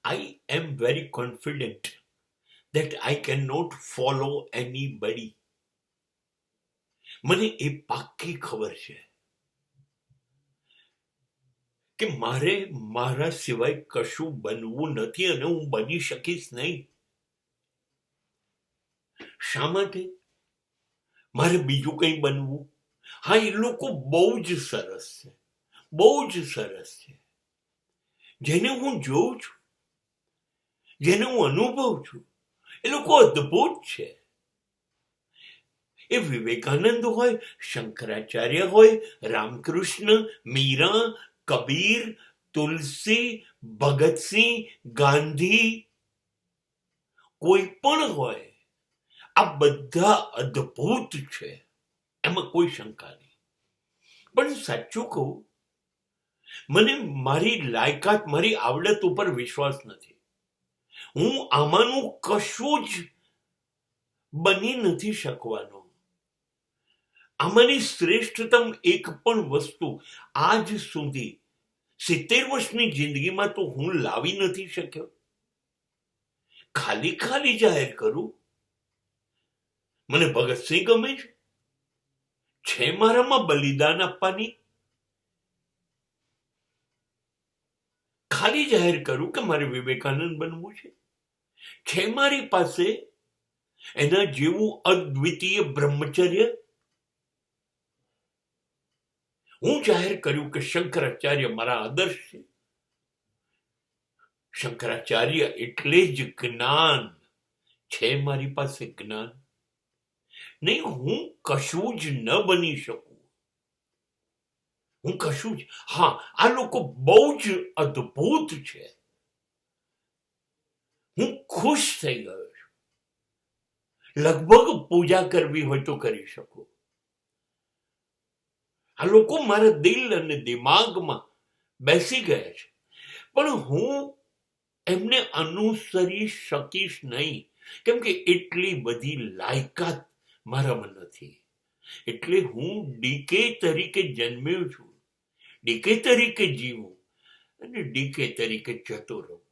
I am very confident that I cannot follow anybody. મને એ પાક્કી ખબર છે કે મારે મારા સિવાય કશું બનવું નથી અને હું બની શકીશ નહીં. શા માટે મારે બીજું કંઈ બનવું? હા, એ લોકો બહુ જ સરસ છે, બહુ જ સરસ છે. જેને હું જોઉં છું, જેને હું અનુભવ છું, એ લોકો અદ્ભુત છે. એ વિવેકાનંદ હોય, શંકરાચાર્ય હોય, રામકૃષ્ણ, મીરા, કબીર, તુલસી, ભગતસિંહ, ગાંધી, કોઈ પણ હોય, આ બધા અદ્ભુત છે, એમાં કોઈ શંકા નહીં. પણ સાચું કહું, મને મારી લાયકાત, મારી આવડત ઉપર વિશ્વાસ નથી. હું આમાંનું કશું જ બની નથી શકવાનો. આમાંની શ્રેષ્ઠતમ એક પણ વસ્તુ આજ સુધી 70 વર્ષની જિંદગીમાં તો હું લાવી નથી શક્યો. ખાલી ખાલી જાહેર કરું, મને ભગતસિંહ ગમે છે મારામાં બલિદાન આપવાની. ખાલી જાહેર કરું કે મારે વિવેકાનંદ બનવું છે મારી પાસે એના જેવું અદ્વિતીય બ્રહ્મચર્ય. હું જાહેર કર્યું કે શંકરાચાર્ય મારા આદર્શ છે. શંકરાચાર્ય એટલે જ જ્ઞાન છે મારી પાસે, જ્ઞાન. નહીં, હું કશું જ ન બની શકું. હું કશું જ. હા, આ લોકો બહુ જ અદ્ભુત છે. હું ખુશ થઈ ગયો છું. લગભગ પૂજા કરવી હોય તો કરી શકું. આ લોકો મારા દિલ અને દિમાગમાં બેસી ગયા છે, પણ હું એમને અનુસરી શકીશ નહીં, કેમ કે એટલી બધી લાયકાત મારામાં નથી. એટલે હું ડીકે તરીકે જન્મ્યો છું, ડીકે તરીકે જીવું અને ડીકે તરીકે જતો રહું.